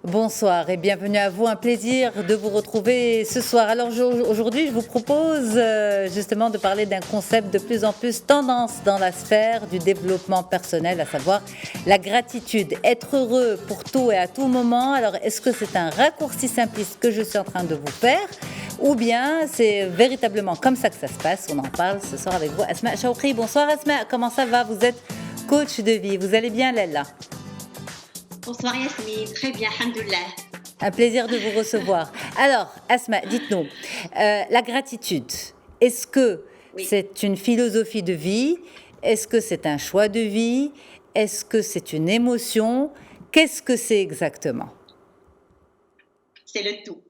Bonsoir et bienvenue à vous. Un plaisir de vous retrouver ce soir. Alors aujourd'hui, je vous propose justement de parler d'un concept de plus en plus tendance dans la sphère du développement personnel, à savoir la gratitude. Être heureux pour tout et à tout moment. Alors, est-ce que c'est un raccourci simpliste que je suis en train de vous faire ou bien c'est véritablement comme ça que ça se passe? On en parle ce soir avec vous. Asma Chaoukri, bonsoir Asma. Comment ça va? Vous êtes coach de vie. Vous allez bien, Lella? Bonsoir Yasmine, très bien, alhamdoulilah. Un plaisir de vous recevoir. Alors, Asma, dites-nous, la gratitude, est-ce que Oui, c'est une philosophie de vie? Est-ce que c'est un choix de vie? Est-ce que c'est une émotion? Qu'est-ce que c'est exactement? c'est le tout.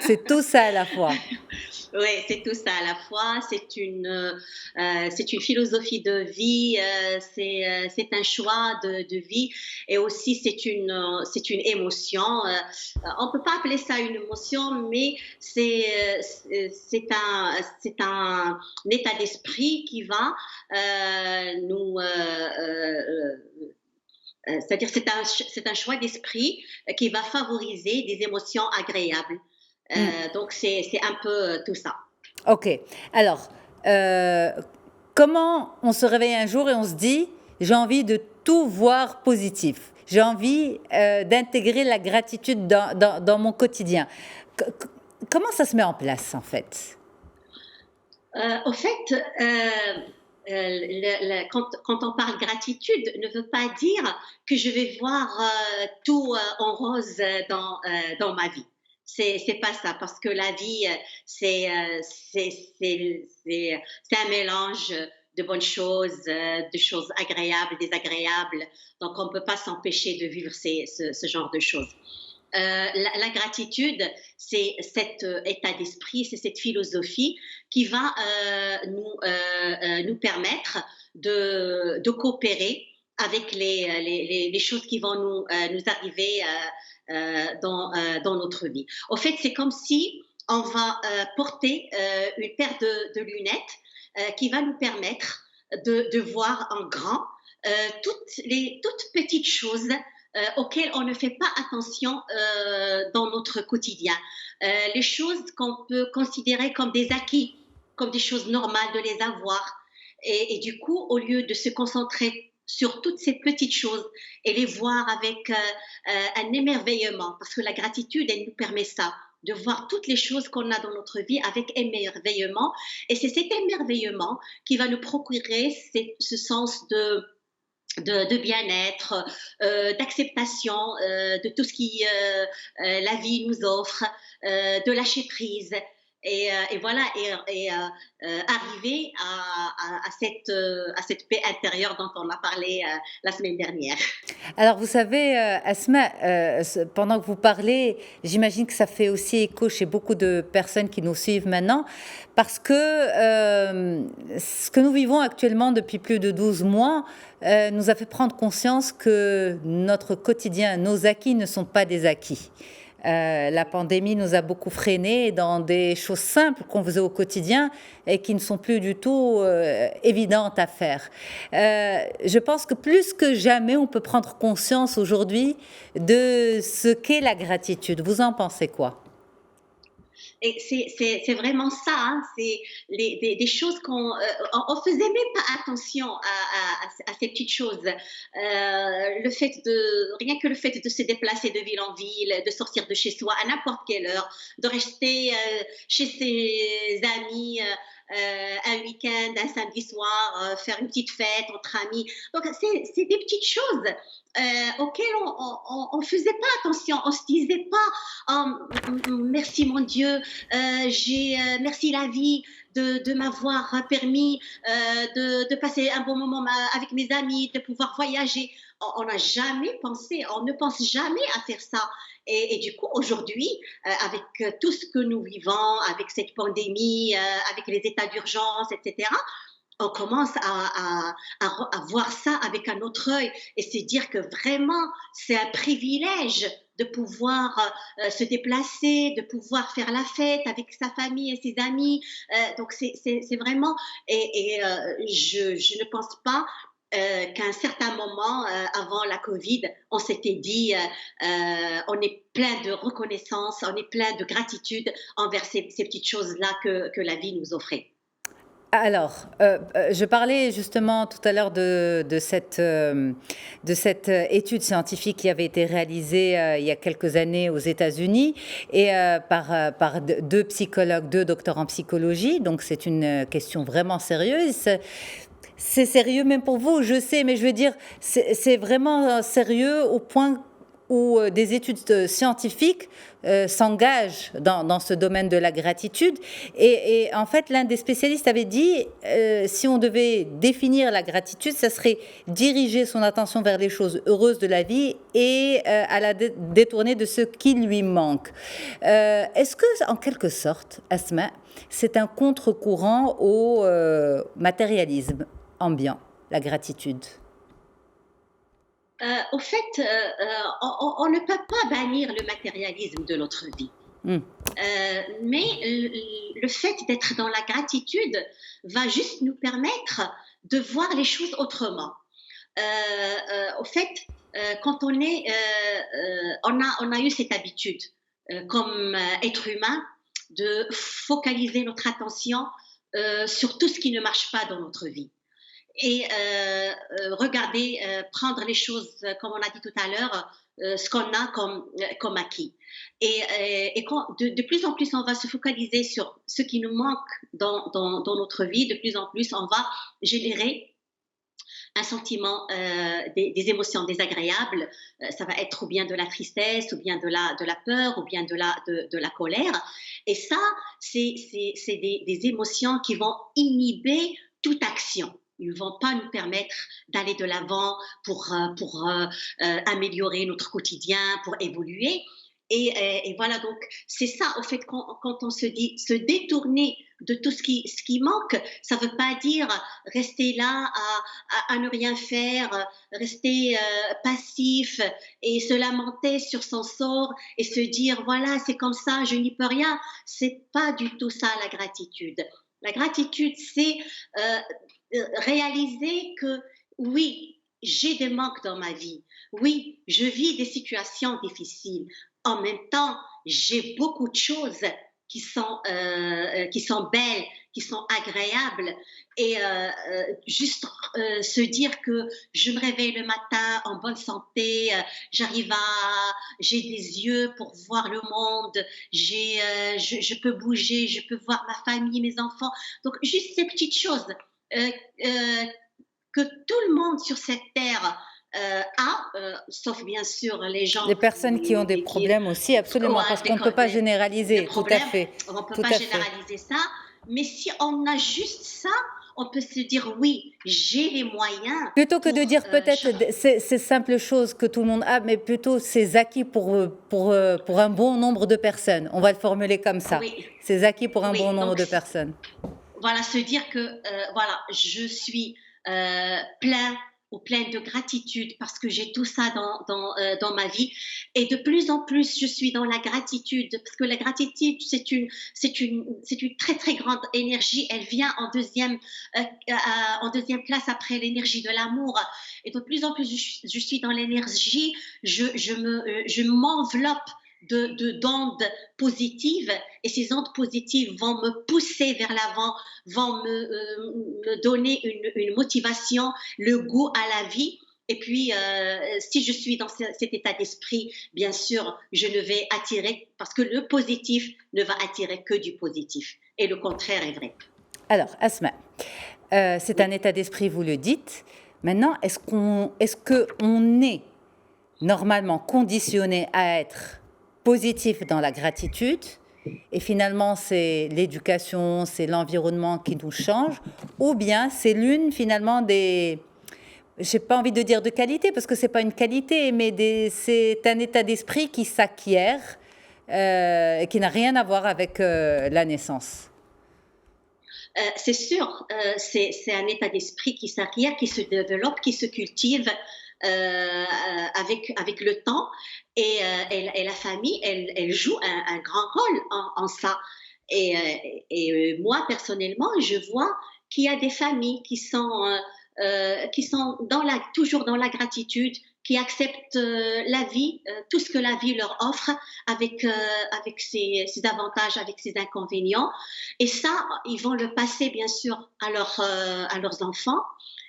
C'est tout ça à la fois. Oui, c'est tout ça à la fois. C'est une philosophie de vie, c'est un choix de vie et aussi c'est une émotion. On peut pas appeler ça une émotion, mais c'est un état d'esprit qui va nous c'est-à-dire c'est un choix d'esprit qui va favoriser des émotions agréables. Hmm. Donc c'est un peu tout ça. Ok. Alors, euh, comment on se réveille un jour et on se dit, j'ai envie de tout voir positif. J'ai envie d'intégrer la gratitude dans mon quotidien. Comment ça se met en place en fait? Au fait, quand on parle gratitude, ne veut pas dire que je vais voir tout en rose dans ma vie. C'est pas ça, parce que la vie, c'est un mélange de bonnes choses, de choses agréables, désagréables. Donc, on ne peut pas s'empêcher de vivre ce genre de choses. La gratitude, c'est cet état d'esprit, c'est cette philosophie qui va nous permettre de coopérer avec les choses qui vont nous arriver dans notre vie. Au fait, c'est comme si on va porter une paire de lunettes qui va nous permettre de voir en grand toutes petites choses auxquelles on ne fait pas attention dans notre quotidien. Les choses qu'on peut considérer comme des acquis, comme des choses normales de les avoir. Et du coup, au lieu de se concentrer sur toutes ces petites choses et les voir avec un émerveillement, parce que la gratitude, elle nous permet ça, de voir toutes les choses qu'on a dans notre vie avec émerveillement. Et c'est cet émerveillement qui va nous procurer ce sens de bien-être, d'acceptation de tout ce qui la vie nous offre, de lâcher prise. Et voilà, arriver à cette paix intérieure dont on a parlé la semaine dernière. Alors, vous savez, Asma, pendant que vous parlez, j'imagine que ça fait aussi écho chez beaucoup de personnes qui nous suivent maintenant, parce que ce que nous vivons actuellement depuis plus de 12 mois nous a fait prendre conscience que notre quotidien, nos acquis ne sont pas des acquis. La pandémie nous a beaucoup freinés dans des choses simples qu'on faisait au quotidien et qui ne sont plus du tout évidentes à faire. Je pense que plus que jamais, on peut prendre conscience aujourd'hui de ce qu'est la gratitude. Vous en pensez quoi? Et c'est vraiment ça, hein, c'est des choses on faisait même pas attention à ces petites choses. Rien que le fait de se déplacer de ville en ville, de sortir de chez soi à n'importe quelle heure, de rester chez ses amis un week-end, un samedi soir, faire une petite fête entre amis. Donc c'est des petites choses auxquelles on faisait pas attention, on se disait pas merci mon Dieu, merci la vie de m'avoir permis de passer un bon moment avec mes amis, de pouvoir voyager. On n'a jamais pensé, on ne pense jamais à faire ça. Et du coup, aujourd'hui, avec tout ce que nous vivons, avec cette pandémie, avec les états d'urgence, etc., on commence à voir ça avec un autre œil et se dire que vraiment, c'est un privilège de pouvoir se déplacer, de pouvoir faire la fête avec sa famille et ses amis. Donc, c'est vraiment, je ne pense pas qu'à un certain moment, avant la Covid, on s'était dit, on est plein de reconnaissance, on est plein de gratitude envers ces petites choses-là que la vie nous offrait. Alors, je parlais justement tout à l'heure de cette étude scientifique qui avait été réalisée il y a quelques années aux États-Unis et par deux psychologues, deux docteurs en psychologie. Donc, c'est une question vraiment sérieuse. C'est sérieux même pour vous, je sais, mais je veux dire, c'est vraiment sérieux au point où des études scientifiques s'engagent dans ce domaine de la gratitude. Et en fait, l'un des spécialistes avait dit, si on devait définir la gratitude, ça serait diriger son attention vers les choses heureuses de la vie et à la détourner de ce qui lui manque. Est-ce que, en quelque sorte, Asma, c'est un contre-courant au matérialisme ambiant, la gratitude? Au fait, on ne peut pas bannir le matérialisme de notre vie. Hmm. Mais le fait d'être dans la gratitude va juste nous permettre de voir les choses autrement. Au fait, quand on a eu cette habitude, comme être humain, de focaliser notre attention sur tout ce qui ne marche pas dans notre vie et regarder, prendre les choses, comme on a dit tout à l'heure, ce qu'on a comme acquis. Et quand, de plus en plus, on va se focaliser sur ce qui nous manque dans notre vie, de plus en plus, on va générer un sentiment, des émotions désagréables. Ça va être ou bien de la tristesse, ou bien de la peur, ou bien de la colère. Et ça, c'est des émotions qui vont inhiber toute action. Ils ne vont pas nous permettre d'aller de l'avant pour améliorer notre quotidien, pour évoluer. Et voilà, donc c'est ça, au fait, quand on se dit se détourner de tout ce qui manque, ça ne veut pas dire rester là à ne rien faire, rester passif et se lamenter sur son sort et se dire voilà, c'est comme ça, je n'y peux rien. C'est pas du tout ça la gratitude. La gratitude, c'est réaliser que oui, j'ai des manques dans ma vie. Oui, je vis des situations difficiles. En même temps, j'ai beaucoup de choses qui sont belles, qui sont agréables. Et juste se dire que je me réveille le matin en bonne santé, j'ai des yeux pour voir le monde, je peux bouger, je peux voir ma famille, mes enfants. Donc, juste ces petites choses euh, euh, que tout le monde sur cette terre sauf bien sûr les gens Les personnes qui ont des problèmes aussi, absolument, parce qu'on ne peut pas des généraliser, tout à problèmes, fait, on ne peut tout pas à fait. généraliser ça, mais si on a juste ça, on peut se dire oui, j'ai les moyens Plutôt que de pour... dire peut-être ces simples choses que tout le monde a, mais plutôt ces acquis pour un bon nombre de personnes. On va le formuler comme ça. oui, Ces acquis pour un bon oui, nombre donc de personnes. voilà, se dire que voilà, je suis plein ou pleine de gratitude parce que j'ai tout ça dans ma vie. Et de plus en plus, je suis dans la gratitude parce que la gratitude, c'est une très, très grande énergie. Elle vient en deuxième place après l'énergie de l'amour. Et de plus en plus, je suis dans l'énergie, je m'enveloppe d'ondes positives et ces ondes positives vont me pousser vers l'avant, vont me donner une motivation, le goût à la vie. Et puis, si je suis dans cet état d'esprit, bien sûr, je ne vais attirer, parce que le positif ne va attirer que du positif. Et le contraire est vrai. Alors, Asma, c'est un état d'esprit, vous le dites. Maintenant, est-ce qu'on est normalement conditionné à être positif dans la gratitude et finalement c'est l'éducation, c'est l'environnement qui nous change, ou bien c'est l'une finalement des, j'ai pas envie de dire de qualité parce que c'est pas une qualité, mais c'est un état d'esprit qui s'acquiert, qui n'a rien à voir avec la naissance. C'est sûr, c'est un état d'esprit qui s'acquiert, qui se développe, qui se cultive avec le temps. Et la famille, elle joue un grand rôle en ça. Et moi, personnellement, je vois qu'il y a des familles qui sont qui sont toujours dans la gratitude, qui acceptent la vie, tout ce que la vie leur offre, avec ses avantages, avec ses inconvénients. Et ça, ils vont le passer, bien sûr, à leurs enfants.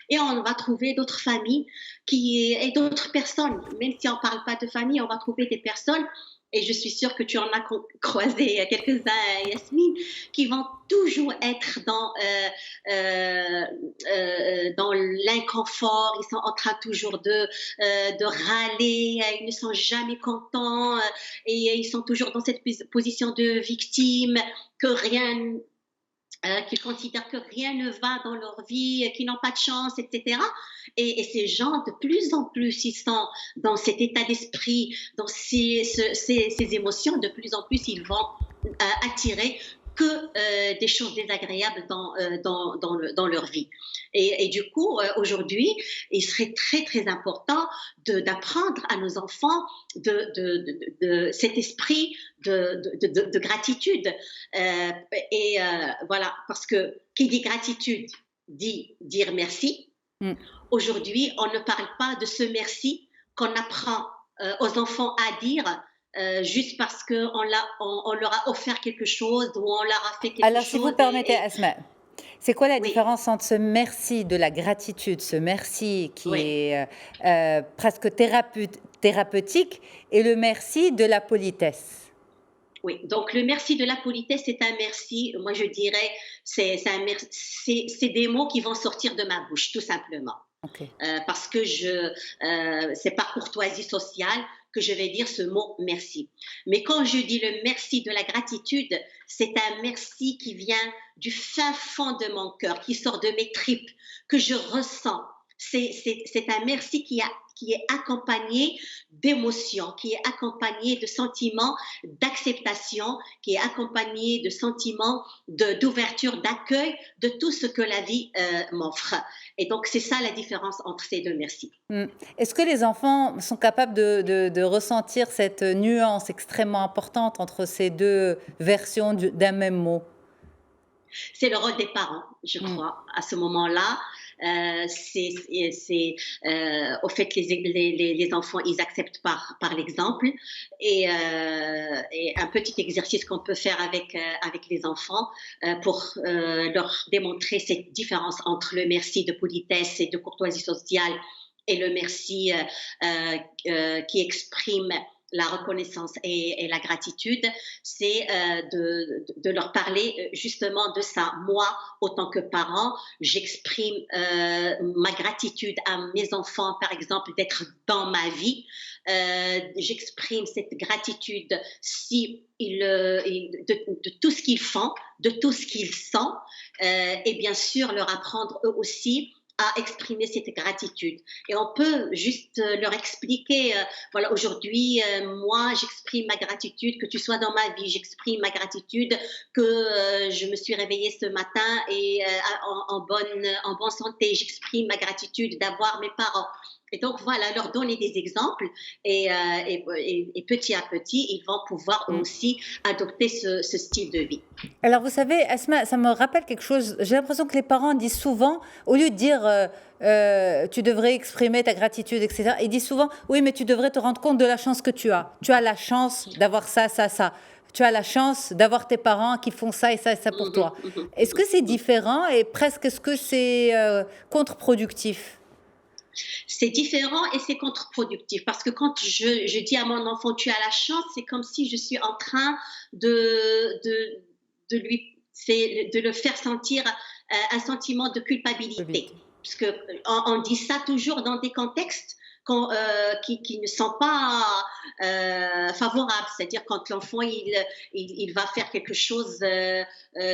Et on va trouver d'autres familles et d'autres personnes. Même si on ne parle pas de famille, on va trouver des personnes, et je suis sûre que tu en as croisé quelques-uns, Yasmine, qui vont toujours être dans l'inconfort. Ils sont en train toujours de râler, ils ne sont jamais contents, et ils sont toujours dans cette position de victime, que rien qu'ils considèrent que rien ne va dans leur vie, qu'ils n'ont pas de chance, etc. Et ces gens, de plus en plus, ils sont dans cet état d'esprit, dans ces émotions, de plus en plus, ils vont attirer que des choses désagréables dans leur vie. Et du coup, aujourd'hui, il serait très, très important d'apprendre à nos enfants de cet esprit de gratitude. Voilà, parce que qui dit gratitude dit dire merci. Mm. Aujourd'hui, on ne parle pas de ce merci qu'on apprend aux enfants à dire juste parce qu'on leur a offert quelque chose ou on leur a fait quelque chose. Alors, si vous permettez, Asma, c'est quoi la différence entre ce merci de la gratitude, ce merci qui est presque thérapeutique, et le merci de la politesse? Oui, donc le merci de la politesse, c'est un merci, moi je dirais, c'est des mots qui vont sortir de ma bouche, tout simplement. Okay. Parce que c'est par courtoisie sociale que je vais dire ce mot merci. Mais quand je dis le merci de la gratitude, c'est un merci qui vient du fin fond de mon cœur, qui sort de mes tripes, que je ressens. C'est un merci qui est accompagné d'émotions, qui est accompagné de sentiments d'acceptation, qui est accompagné de sentiments d'ouverture, d'accueil de tout ce que la vie m'offre. Et donc, c'est ça la différence entre ces deux merci. Est-ce que les enfants sont capables de ressentir cette nuance extrêmement importante entre ces deux versions d'un même mot? C'est le rôle des parents, je crois, à ce moment-là. Au fait, les enfants, ils acceptent par l'exemple. Et un petit exercice qu'on peut faire avec les enfants pour leur démontrer cette différence entre le merci de politesse et de courtoisie sociale et le merci qui exprime la reconnaissance et la gratitude, c'est de leur parler justement de ça. Moi, autant que parent, j'exprime ma gratitude à mes enfants, par exemple, d'être dans ma vie. J'exprime cette gratitude de tout ce qu'ils font, de tout ce qu'ils sont, et bien sûr leur apprendre eux aussi à exprimer cette gratitude. Et on peut juste leur expliquer, voilà, aujourd'hui, moi, j'exprime ma gratitude que tu sois dans ma vie, j'exprime ma gratitude que je me suis réveillée ce matin et en bonne santé, j'exprime ma gratitude d'avoir mes parents. Et donc, voilà, leur donner des exemples et petit à petit, ils vont pouvoir aussi adopter ce style de vie. Alors, vous savez, Asma, ça me rappelle quelque chose. J'ai l'impression que les parents disent souvent, au lieu de dire tu devrais exprimer ta gratitude, etc., ils disent souvent oui, mais tu devrais te rendre compte de la chance que tu as. Tu as la chance d'avoir ça, ça, ça. Tu as la chance d'avoir tes parents qui font ça et ça pour toi. Est-ce que c'est différent et presque est-ce que c'est contre-productif? C'est différent et c'est contre-productif parce que quand je dis à mon enfant tu as la chance, c'est comme si je suis en train de le faire sentir un sentiment de culpabilité. Parce qu'on dit ça toujours dans des contextes qui ne sont pas favorables. C'est-à-dire quand l'enfant il va faire quelque chose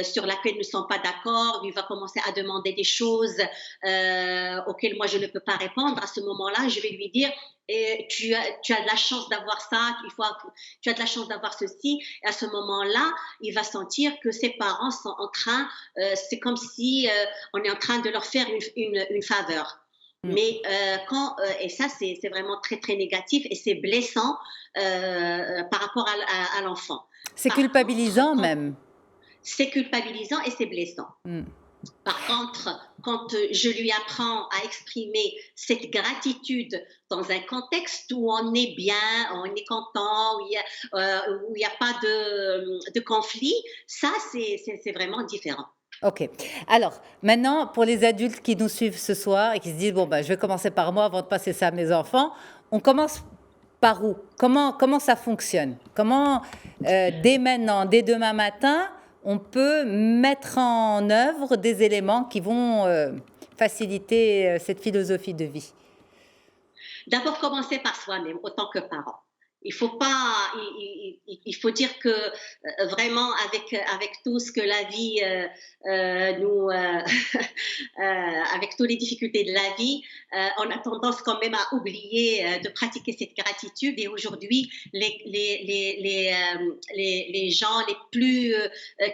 sur laquelle ils ne sont pas d'accord, il va commencer à demander des choses auxquelles moi je ne peux pas répondre. À ce moment-là, je vais lui dire tu as de la chance d'avoir ça, tu as de la chance d'avoir ceci. Et à ce moment-là, il va sentir que ses parents sont en train, c'est comme si on est en train de leur faire une faveur. Mais et ça c'est vraiment très très négatif et c'est blessant par rapport à l'enfant. C'est culpabilisant même. C'est culpabilisant et c'est blessant. Par contre, quand je lui apprends à exprimer cette gratitude dans un contexte où on est bien, on est content, où il y a pas de conflit, ça, c'est vraiment différent. Ok. Alors, maintenant, pour les adultes qui nous suivent ce soir et qui se disent, bon, bah, je vais commencer par moi avant de passer ça à mes enfants, on commence par où? Comment ça fonctionne? Comment, dès maintenant, dès demain matin, on peut mettre en œuvre des éléments qui vont faciliter cette philosophie de vie? D'abord commencer par soi-même, autant que parent. Il faut pas, il faut dire que vraiment avec tout ce que la vie nous, avec toutes les difficultés de la vie, on a tendance quand même à oublier de pratiquer cette gratitude. Et aujourd'hui, les gens les plus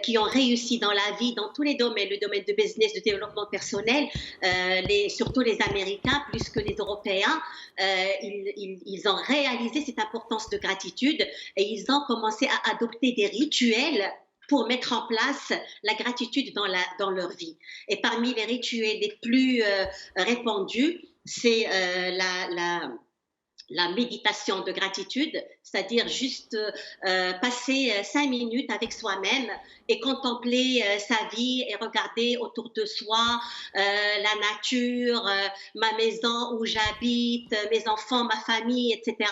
qui ont réussi dans la vie, dans tous les domaines, le domaine de business, de développement personnel, surtout les Américains plus que les Européens, ils ont réalisé cette importance de gratitude et ils ont commencé à adopter des rituels pour mettre en place la gratitude dans leur vie. Et parmi les rituels les plus répandus, c'est la méditation de gratitude, c'est-à-dire juste passer 5 minutes avec soi-même et contempler sa vie et regarder autour de soi la nature, ma maison où j'habite, mes enfants, ma famille, etc.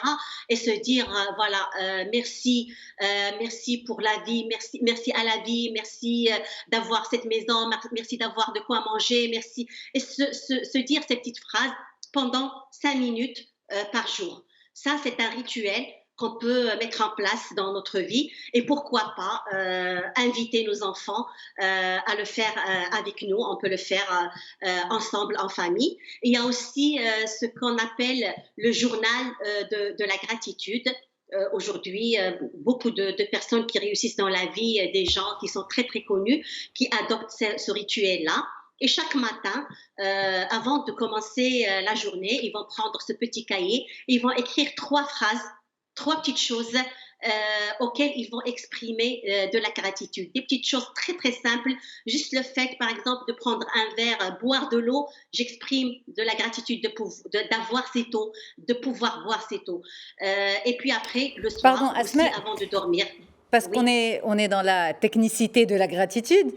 Et se dire, voilà, merci pour la vie, merci à la vie, merci d'avoir cette maison, merci d'avoir de quoi manger, merci. Et se dire ces petites phrases pendant 5 minutes par jour. Ça, c'est un rituel qu'on peut mettre en place dans notre vie et pourquoi pas inviter nos enfants à le faire avec nous. On peut le faire ensemble en famille. Il y a aussi ce qu'on appelle le journal de la gratitude. Aujourd'hui, beaucoup de personnes qui réussissent dans la vie, des gens qui sont très très connus, qui adoptent ce rituel-là. Et chaque matin, avant de commencer la journée, ils vont prendre ce petit cahier, ils vont écrire 3 phrases, 3 petites choses auxquelles ils vont exprimer de la gratitude. Des petites choses très très simples, juste le fait par exemple de prendre un verre, boire de l'eau, j'exprime de la gratitude d'avoir cette eau, de pouvoir boire cette eau. Et puis après, le Pardon, soir aussi, Asma, avant de dormir. parce qu'on Oui. est, on est dans la technicité de la gratitude.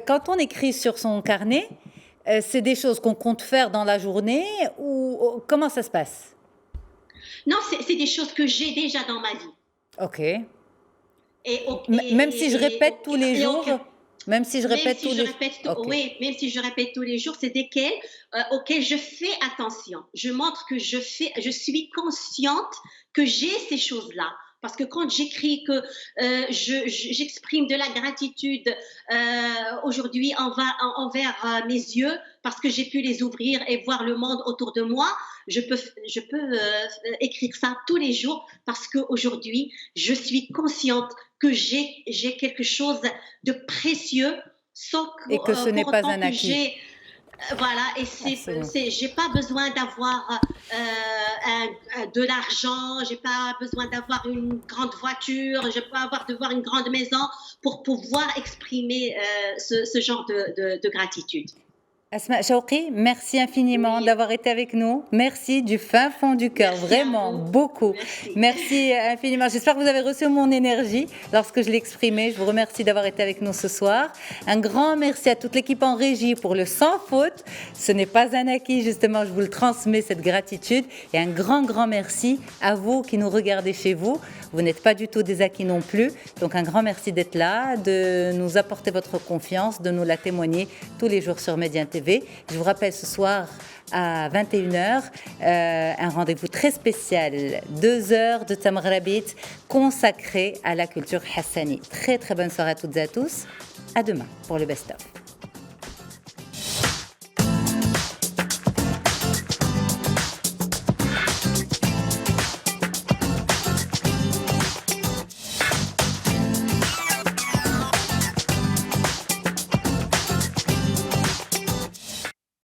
Quand on écrit sur son carnet, c'est des choses qu'on compte faire dans la journée ou comment ça se passe? Non, c'est des choses que j'ai déjà dans ma vie. Ok. Et, Même si je répète tous les et jours, même si je même répète si tous je les... répète, Ok. oui, même si je répète tous les jours, c'est desquels auxquels je fais attention. Je montre que je suis consciente que j'ai ces choses-là. Parce que quand j'écris que j'exprime de la gratitude aujourd'hui envers mes yeux, parce que j'ai pu les ouvrir et voir le monde autour de moi, je peux écrire ça tous les jours parce qu'aujourd'hui, je suis consciente que j'ai quelque chose de précieux sans Et que ce n'est pour pas autant un que acquis. j'ai voilà, et Absolument. j'ai pas besoin d'avoir de l'argent, j'ai pas besoin d'avoir une grande voiture, j'ai pas d'avoir une grande maison pour pouvoir exprimer ce genre de gratitude. Asma Chauqui, merci infiniment Oui, d'avoir été avec nous. Merci du fin fond du cœur, merci à vraiment vous. beaucoup. Merci. Merci infiniment. J'espère que vous avez reçu mon énergie lorsque je l'ai exprimée. Je vous remercie d'avoir été avec nous ce soir. Un grand merci à toute l'équipe en régie pour le sans faute. Ce n'est pas un acquis, justement, je vous le transmets, cette gratitude. Et un grand, grand merci à vous qui nous regardez chez vous. Vous n'êtes pas du tout des acquis non plus. Donc un grand merci d'être là, de nous apporter votre confiance, de nous la témoigner tous les jours sur Médien TV. Je vous rappelle ce soir à 21h, un rendez-vous très spécial, 2 heures de Tamrabit consacré à la culture hassani. Très très bonne soirée à toutes et à tous. À demain pour le best-of.